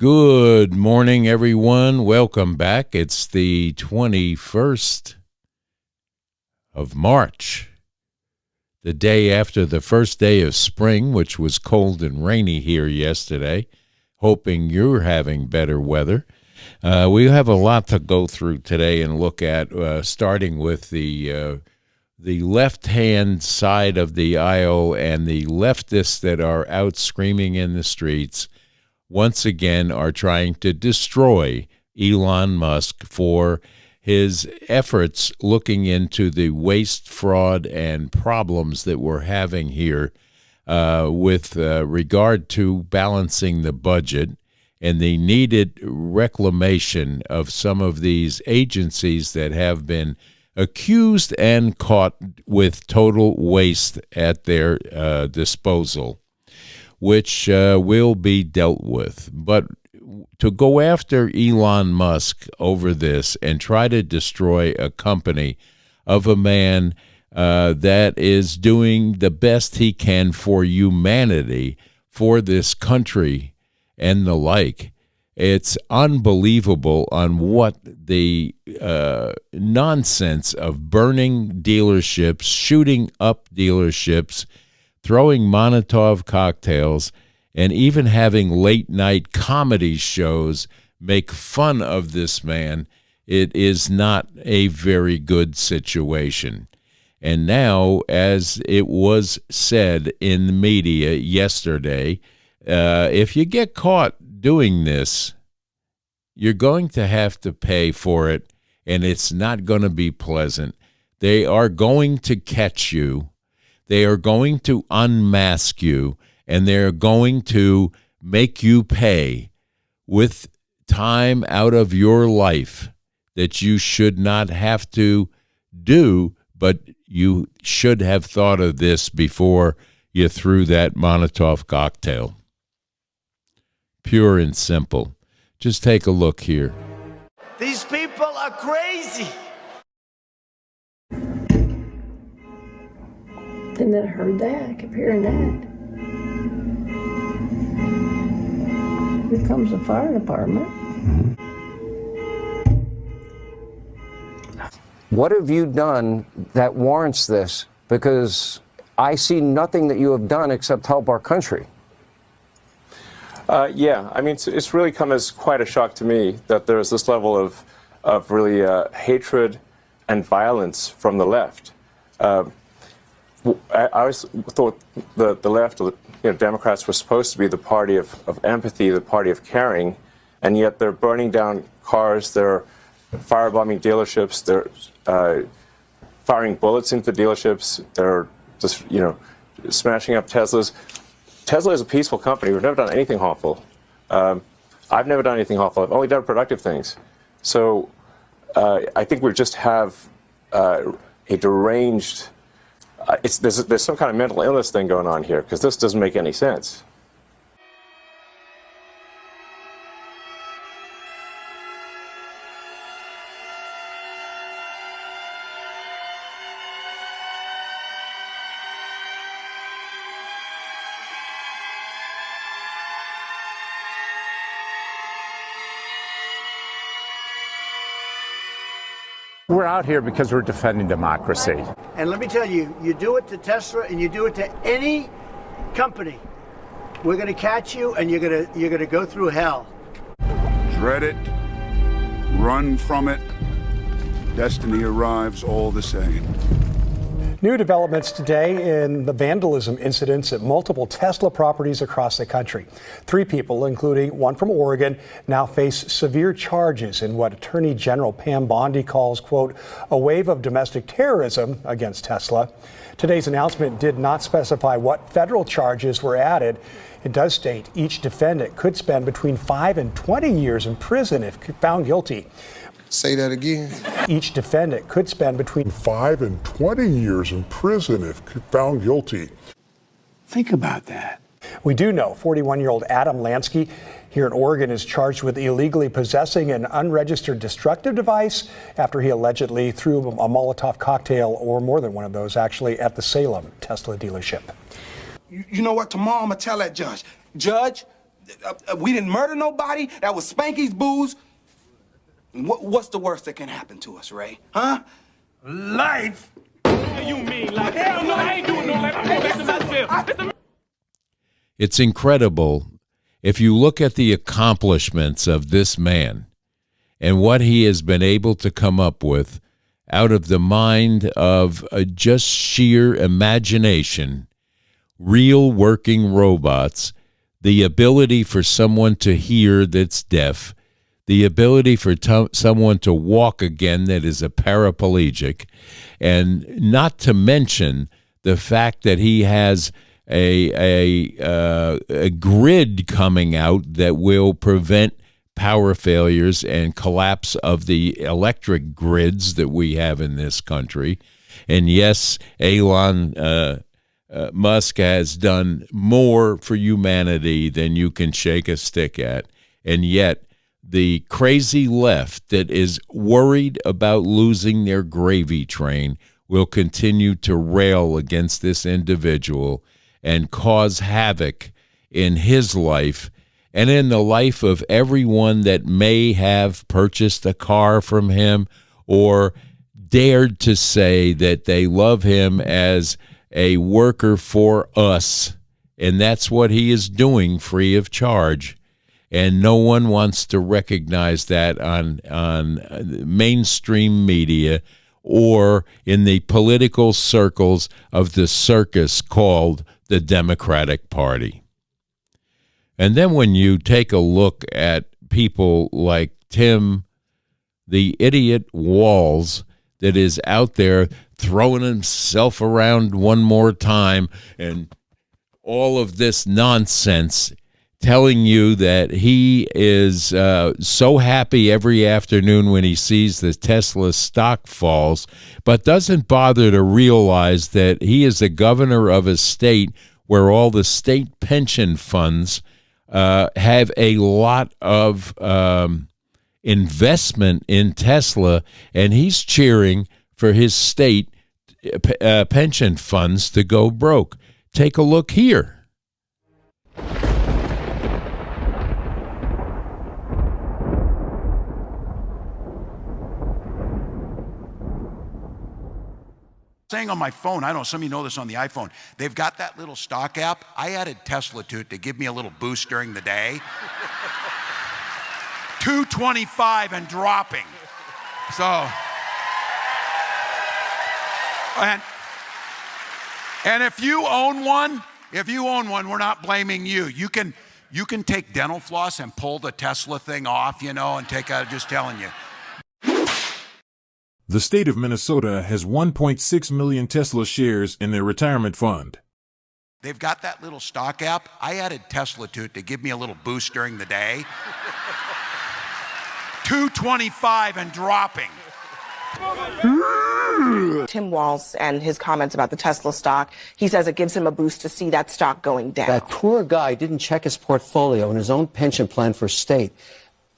Good morning, everyone. Welcome back. It's the 21st of March, the day after the first day of spring, which was cold and rainy here yesterday. Hoping you're having better weather. We have a lot to go through today and look at, starting with the left-hand side of the aisle and the leftists that are out screaming in the streets once again are trying to destroy Elon Musk for his efforts looking into the waste, fraud, and problems that we're having here with regard to balancing the budget and the needed reclamation of some of these agencies that have been accused and caught with total waste at their disposal, which will be dealt with. But to go after Elon Musk over this and try to destroy a company of a man that is doing the best he can for humanity, for this country, and the like, it's unbelievable on what the nonsense of burning dealerships, shooting up dealerships, throwing Molotov cocktails, and even having late-night comedy shows make fun of this man. It is not a very good situation. And now, as it was said in the media yesterday, if you get caught doing this, you're going to have to pay for it, and it's not going to be pleasant. They are going to catch you. They are going to unmask you, and they're going to make you pay with time out of your life that you should not have to do, but you should have thought of this before you threw that Molotov cocktail. Pure and simple. Just take a look here. These people are crazy. And then I heard that. I kept hearing that. Here comes the fire department. What have you done that warrants this? Because I see nothing that you have done except help our country. Yeah, I mean, it's really come as quite a shock to me that there's this level of really hatred and violence from the left. I always thought the left, Democrats were supposed to be the party of empathy, the party of caring, and yet they're burning down cars, they're firebombing dealerships, they're firing bullets into dealerships, they're just, smashing up Teslas. Tesla is a peaceful company. We've never done anything harmful. I've never done anything harmful. I've only done productive things. So I think we just have a deranged... there's some kind of mental illness thing going on here, because this doesn't make any sense. We're out here because we're defending democracy. And let me tell you, you do it to Tesla and you do it to any company, we're going to catch you and you're going to go through hell. Dread it, run from it, destiny arrives all the same. New developments today in the vandalism incidents at multiple Tesla properties across the country. 3 people, including one from Oregon, now face severe charges in what Attorney General Pam Bondi calls, quote, a wave of domestic terrorism against Tesla. Today's announcement did not specify what federal charges were added. It does state each defendant could spend between 5 and 20 years in prison if found guilty. Say that again. Each defendant could spend between 5 and 20 years in prison if found guilty. Think about that. We do know 41-year-old Adam Lansky here in Oregon is charged with illegally possessing an unregistered destructive device after he allegedly threw a Molotov cocktail, or more than one of those actually, at the Salem Tesla dealership. You know what? Tomorrow I'm going to tell that judge. Judge, We didn't murder nobody. That was Spanky's booze. What's the worst that can happen to us, Ray? Huh? Life? You mean like, hell no, I ain't doing no life. I'm going back to myself. It's incredible if you look at the accomplishments of this man and what he has been able to come up with out of the mind of just sheer imagination, real working robots, the ability for someone to hear that's deaf, the ability for someone to walk again that is a paraplegic, and not to mention the fact that he has a grid coming out that will prevent power failures and collapse of the electric grids that we have in this country. And yes, Elon Musk has done more for humanity than you can shake a stick at. And yet, the crazy left that is worried about losing their gravy train will continue to rail against this individual and cause havoc in his life and in the life of everyone that may have purchased a car from him or dared to say that they love him as a worker for us. And that's what he is doing free of charge. And no one wants to recognize that on mainstream media or in the political circles of the circus called the Democratic Party. And then when you take a look at people like Tim, the idiot Walz, that is out there throwing himself around one more time and all of this nonsense, telling you that he is so happy every afternoon when he sees the Tesla stock falls, but doesn't bother to realize that he is the governor of a state where all the state pension funds have a lot of investment in Tesla, and he's cheering for his state pension funds to go broke. Take a look here. Saying on my phone, I don't know, some of you know this on the iPhone, they've got that little stock app. I added Tesla to it to give me a little boost during the day. 225 and dropping. So, and if you own one, we're not blaming you. You can take dental floss and pull the Tesla thing off, and take out, just telling you. The state of Minnesota has 1.6 million Tesla shares in their retirement fund. They've got that little stock app. I added Tesla to it to give me a little boost during the day. 225 and dropping. Tim Walz and his comments about the Tesla stock, he says it gives him a boost to see that stock going down. That poor guy didn't check his portfolio and his own pension plan for state.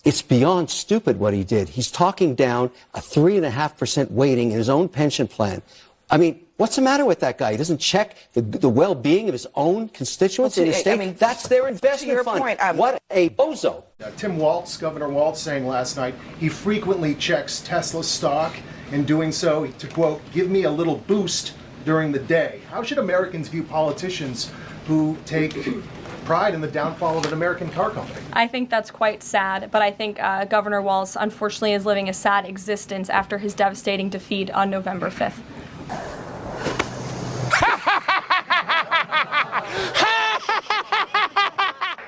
It's beyond stupid what he did. He's talking down a 3.5% weighting in his own pension plan. I mean, what's the matter with that guy? He doesn't check the well-being of his own constituents in his state. I mean, that's their investment fund. Point, what a bozo. Tim Walz, Governor Walz, saying last night he frequently checks Tesla stock. In doing so, to quote, give me a little boost during the day. How should Americans view politicians who take pride in the downfall of an American car company? I think that's quite sad, but I think Governor Walz unfortunately is living a sad existence after his devastating defeat on November 5th.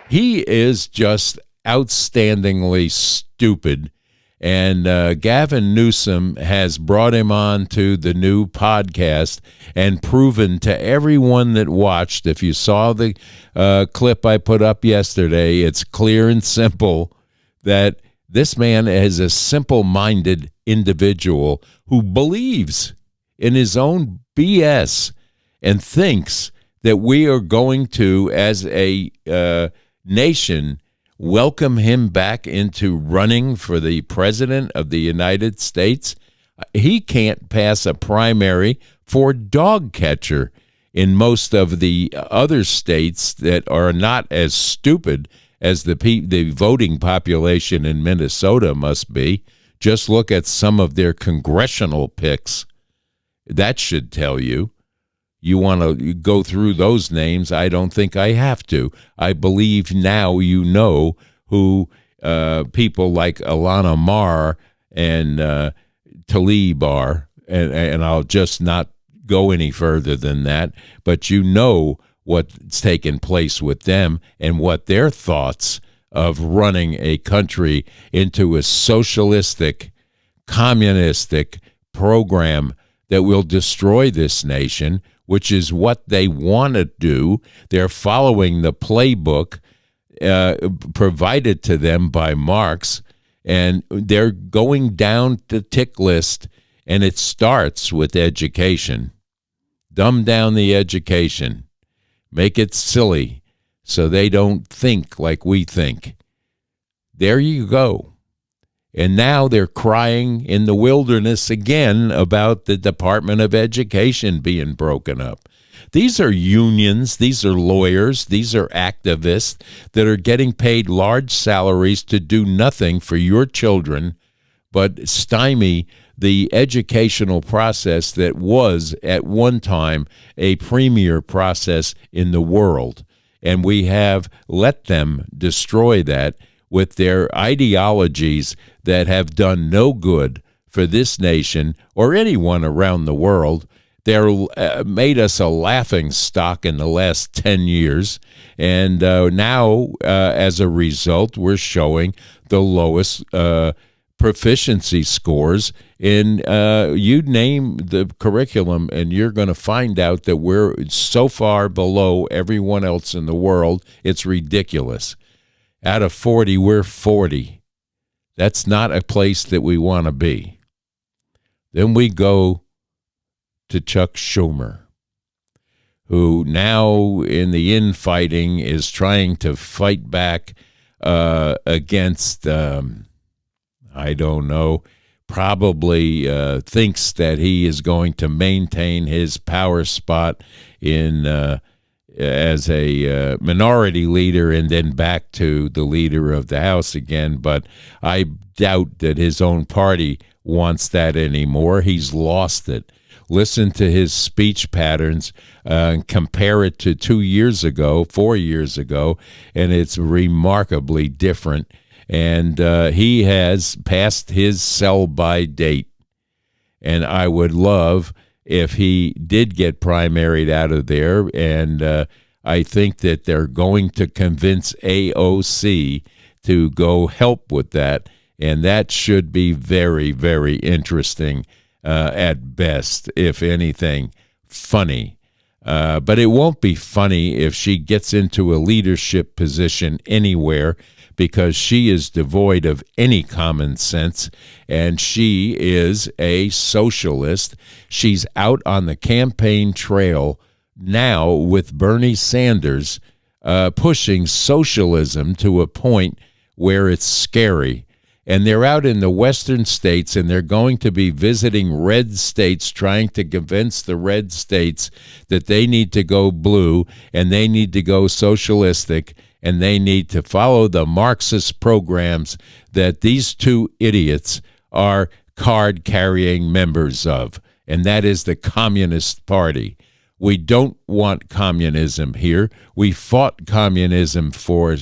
He is just outstandingly stupid, and Gavin Newsom has brought him on to the new podcast and proven to everyone that watched, if you saw the clip I put up yesterday, it's clear and simple that this man is a simple-minded individual who believes in his own BS and thinks that we are going to, as a nation, welcome him back into running for the president of the United States. He can't pass a primary for dog catcher in most of the other states that are not as stupid as the voting population in Minnesota must be. Just look at some of their congressional picks. That should tell you. You want to go through those names? I don't think I have to. I believe now you know who people like Ilhan Omar and Tlaib are, and I'll just not go any further than that. But you know what's taken place with them and what their thoughts of running a country into a socialistic, communistic program that will destroy this nation, which is what they want to do. They're following the playbook provided to them by Marx, and they're going down the tick list, and it starts with education. Dumb down the education. Make it silly so they don't think like we think. There you go. And now they're crying in the wilderness again about the Department of Education being broken up. These are unions, these are lawyers, these are activists that are getting paid large salaries to do nothing for your children but stymie the educational process that was at one time a premier process in the world. And we have let them destroy that with their ideologies that have done no good for this nation or anyone around the world. They're made us a laughing stock in the last 10 years, and now, as a result, we're showing the lowest proficiency scores in, you name the curriculum, and you're going to find out that we're so far below everyone else in the world, it's ridiculous. Out of 40, we're 40. That's not a place that we want to be. Then we go to Chuck Schumer, who now in the infighting is trying to fight back against, I don't know, probably thinks that he is going to maintain his power spot in as a minority leader and then back to the leader of the House again. But I doubt that his own party wants that anymore. He's lost it. Listen to his speech patterns, compare it to 4 years ago, and it's remarkably different. And he has passed his sell-by date. And I would love if he did get primaried out of there, and I think that they're going to convince AOC to go help with that, and that should be very, very interesting at best, if anything, funny. But it won't be funny if she gets into a leadership position anywhere, because she is devoid of any common sense, and she is a socialist. She's out on the campaign trail now with Bernie Sanders pushing socialism to a point where it's scary. And they're out in the western states, and they're going to be visiting red states, trying to convince the red states that they need to go blue and they need to go socialistic, and they need to follow the Marxist programs that these two idiots are card-carrying members of, and that is the Communist Party. We don't want communism here. We fought communism for,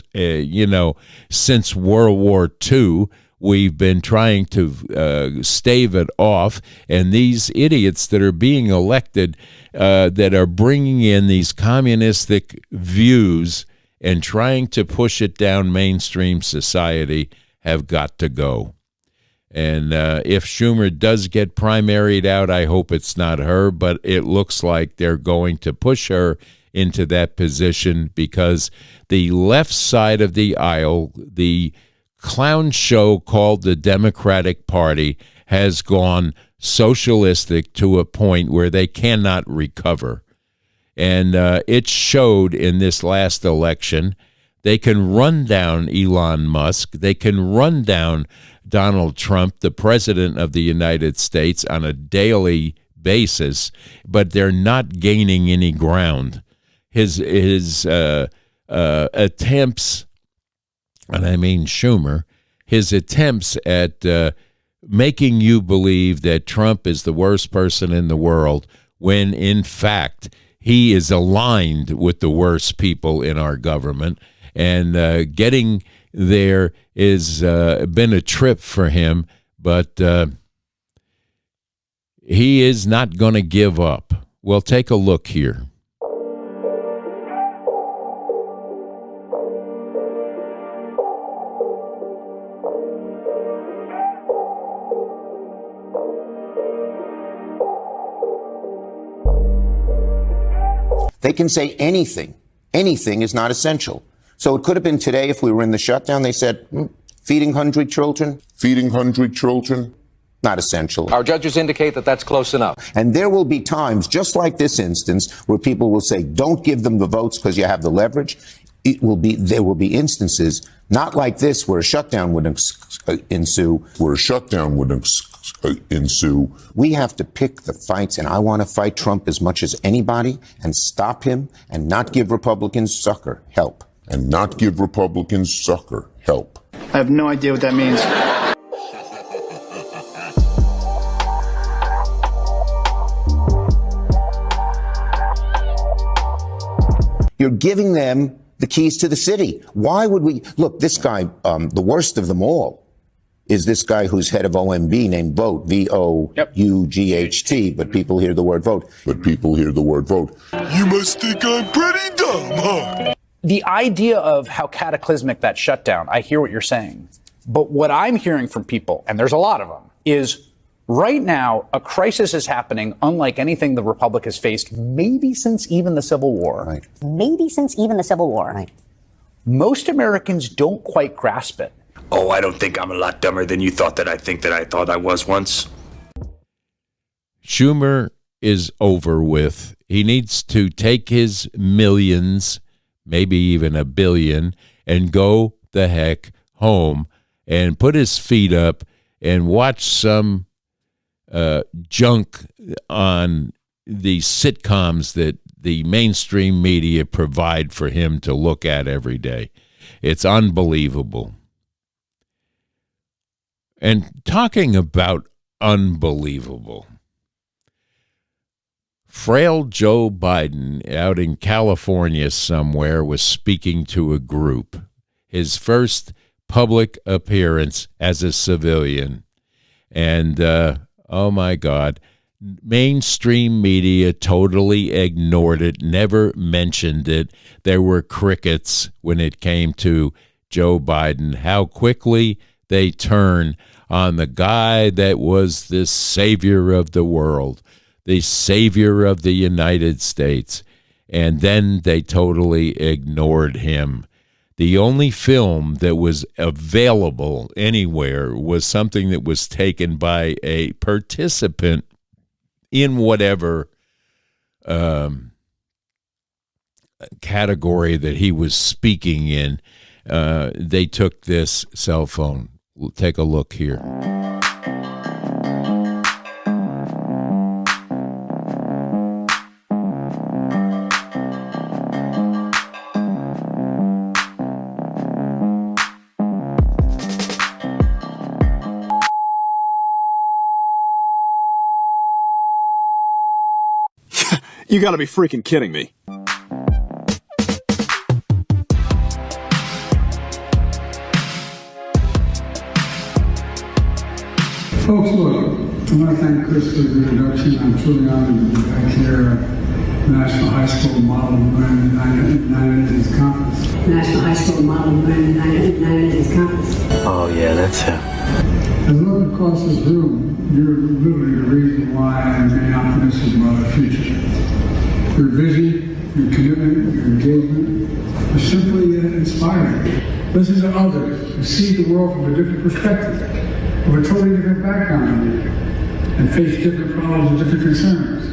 since World War II. We've been trying to stave it off, and these idiots that are being elected that are bringing in these communistic views and trying to push it down mainstream society have got to go. And if Schumer does get primaried out, I hope it's not her, but it looks like they're going to push her into that position, because the left side of the aisle, the clown show called the Democratic Party, has gone socialistic to a point where they cannot recover. And it showed in this last election. They can run down Elon Musk. They can run down Donald Trump, the president of the United States, on a daily basis, but they're not gaining any ground. His attempts and I mean Schumer, his attempts at making you believe that Trump is the worst person in the world when, in fact, he is aligned with the worst people in our government. And getting there has been a trip for him, but he is not going to give up. Well, take a look here. They can say anything. Anything is not essential. So it could have been today if we were in the shutdown. They said, feeding hungry children. Feeding hungry children. Not essential. Our judges indicate that that's close enough. And there will be times, just like this instance, where people will say, don't give them the votes because you have the leverage. There will be instances, not like this, where a shutdown would ensue. We have to pick the fights, and I want to fight Trump as much as anybody and stop him and not give Republicans succor help. I have no idea what that means. You're giving them the keys to the city. Why would we? Look, this guy, the worst of them all, is this guy who's head of OMB named Vogt, V-O-U-G-H-T, but people hear the word vote. You must think I'm pretty dumb, huh? The idea of how cataclysmic that shutdown, I hear what you're saying. But what I'm hearing from people, and there's a lot of them, is right now a crisis is happening unlike anything the Republic has faced, maybe since even the Civil War. Right. Right. Most Americans don't quite grasp it. Oh, I don't think I'm a lot dumber than you thought that I thought I was once. Schumer is over with. He needs to take his millions, maybe even $1 billion, and go the heck home and put his feet up and watch some junk on the sitcoms that the mainstream media provide for him to look at every day. It's unbelievable. And talking about unbelievable, frail Joe Biden out in California somewhere was speaking to a group. His first public appearance as a civilian. And, oh my God, mainstream media totally ignored it, never mentioned it. There were crickets when it came to Joe Biden. How quickly they turn on the guy that was the savior of the world, the savior of the United States, and then they totally ignored him. The only film that was available anywhere was something that was taken by a participant in whatever category that he was speaking in. They took this cell phone. We'll take a look here. You gotta be freaking kidding me. Folks, look, I want to thank Chris for the introduction. I'm truly honored to be back here at the National High School Model Women 980s Conference. National High School Model Women 980s Conference. Oh, yeah, that's him. As I look across this room, you're literally the reason why I remain optimistic about our future. Your vision, your commitment, your engagement is simply inspiring. Listen to others who see the world from a different perspective, of a totally different background than you, and face different problems and different concerns.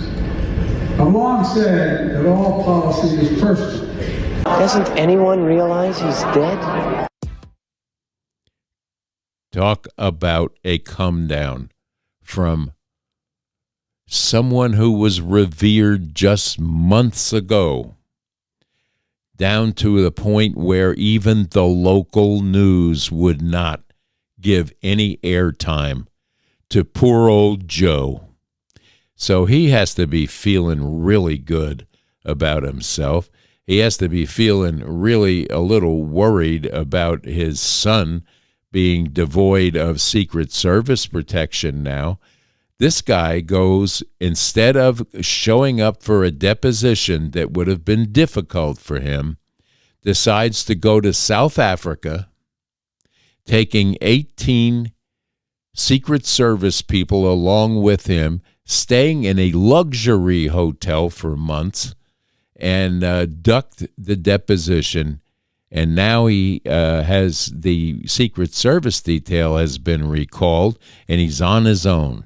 I've long said that all policy is personal. Doesn't anyone realize he's dead? Talk about a come down from someone who was revered just months ago. down to the point where even the local news would not give any airtime to poor old Joe. So he has to be feeling really good about himself. He has to be feeling really a little worried about his son being devoid of Secret Service protection now. This guy goes, instead of showing up for a deposition that would have been difficult for him, decides to go to South Africa, taking 18 Secret Service people along with him, staying in a luxury hotel for months, and ducked the deposition. And now he has the Secret Service detail has been recalled, and he's on his own.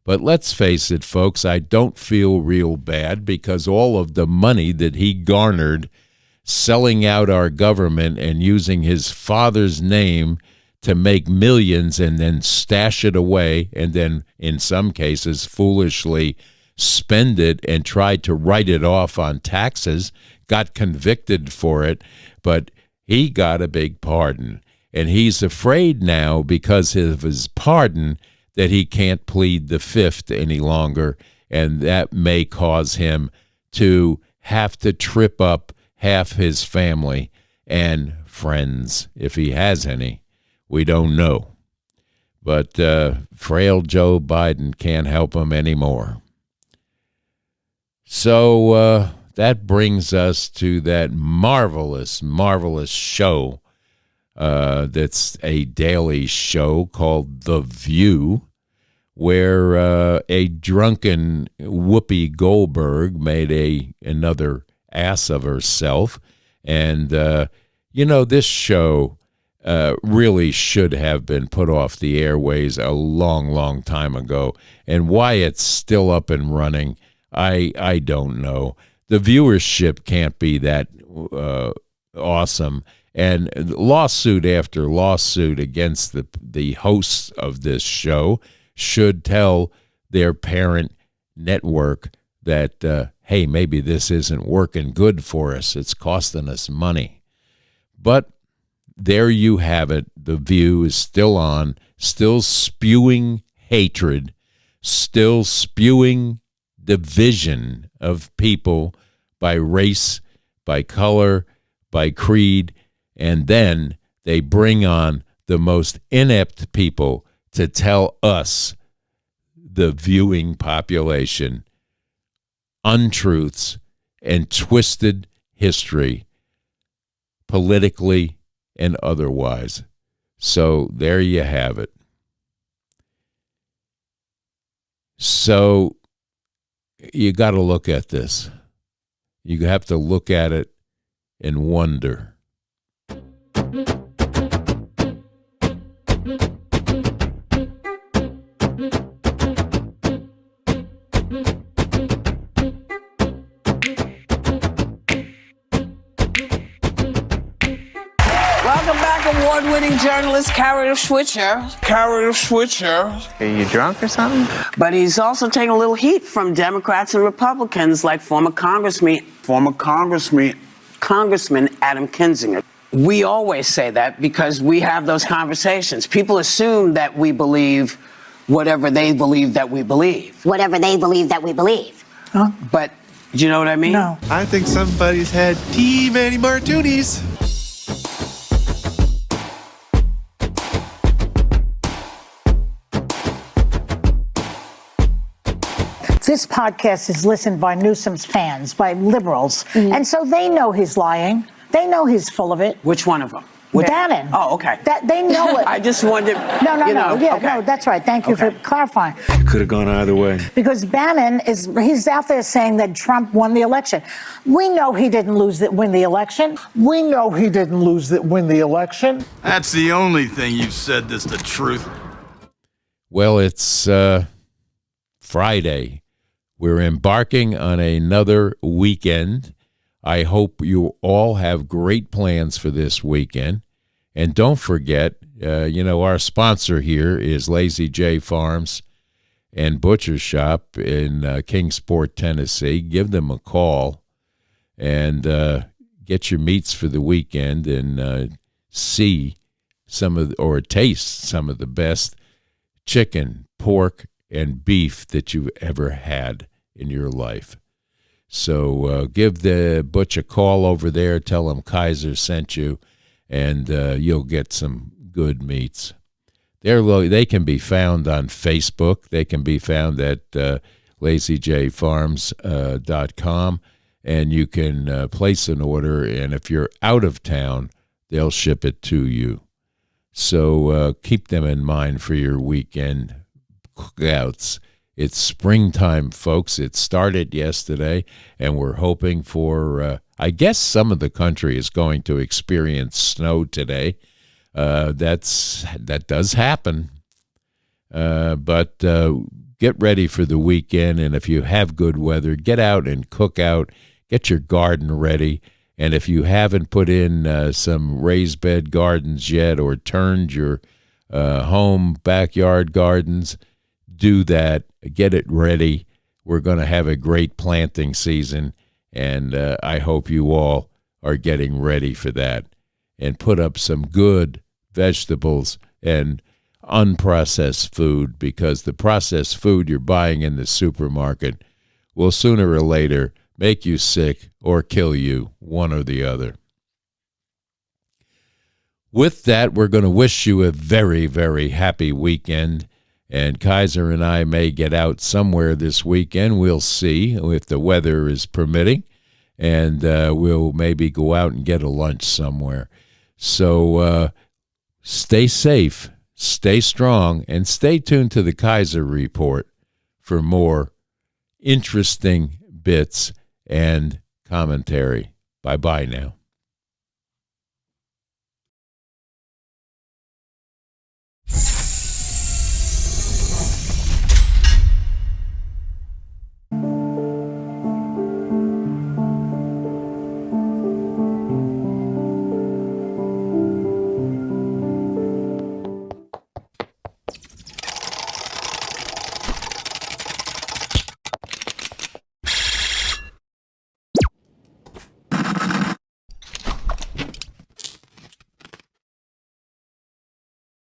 But let's face it, folks, I don't feel real bad, because all of the money that he garnered selling out our government and using his father's name to make millions and then stash it away, and then in some cases foolishly spend it and try to write it off on taxes, got convicted for it, but he got a big pardon. And he's afraid now, because of his pardon, that he can't plead the fifth any longer, and that may cause him to have to trip up half his family and friends, if he has any. We don't know. But frail Joe Biden can't help him anymore. So that brings us to that marvelous, marvelous show that's a daily show called The View, where a drunken Whoopi Goldberg made another ass of herself. And, this show really should have been put off the airways a long, long time ago. And why it's still up and running, I don't know. The viewership can't be that awesome. And lawsuit after lawsuit against the hosts of this show should tell their parent network that, hey, maybe this isn't working good for us. It's costing us money. But there you have it. The View is still on, still spewing hatred, still spewing division of people by race, by color, by creed, and then they bring on the most inept people to tell us, the viewing population, untruths and twisted history, politically and otherwise. So there you have it. So you got to look at this. You have to look at it and wonder. Welcome back, award-winning journalist Kaiser Switcher. Are you drunk or something? But he's also taking a little heat from Democrats and Republicans, like former Congressman Adam Kinzinger. We always say that because we have those conversations. People assume that we believe whatever they believe that we believe. Huh? But do you know what I mean? No. I think somebody's had too many martinis. This podcast is listened by Newsom's fans, by liberals, and so they know he's lying. They know he's full of it. Which one of them? Bannon. Oh, okay. They know it. I just wondered. No. Yeah, no, that's right. Thank you for clarifying. Could have gone either way. Because Bannon he's out there saying that Trump won the election. We know he didn't win the election. That's the only thing you've said that's the truth. Well, it's Friday. We're embarking on another weekend. I hope you all have great plans for this weekend. And don't forget, our sponsor here is Lazy J Farms and Butcher Shop in Kingsport, Tennessee. Give them a call and get your meats for the weekend and see or taste some of the best chicken, pork, and beef that you've ever had in your life. So give the butcher a call over there. Tell him Kaiser sent you, and you'll get some good meats. They can be found on Facebook. They can be found at lazyjfarms.com, and you can place an order, and if you're out of town, they'll ship it to you. So keep them in mind for your weekend cookouts. It's springtime, folks. It started yesterday, and we're hoping for, I guess some of the country is going to experience snow today. That does happen. But get ready for the weekend, and if you have good weather, get out and cook out. Get your garden ready. And if you haven't put in some raised bed gardens yet or turned your home backyard gardens, do that. Get it ready. We're going to have a great planting season, and I hope you all are getting ready for that. And put up some good vegetables and unprocessed food, because the processed food you're buying in the supermarket will sooner or later make you sick or kill you, one or the other. With that, we're going to wish you a very, very happy weekend. And Kaiser and I may get out somewhere this weekend. We'll see if the weather is permitting. And we'll maybe go out and get a lunch somewhere. So stay safe, stay strong, and stay tuned to the Kaiser Report for more interesting bits and commentary. Bye-bye now.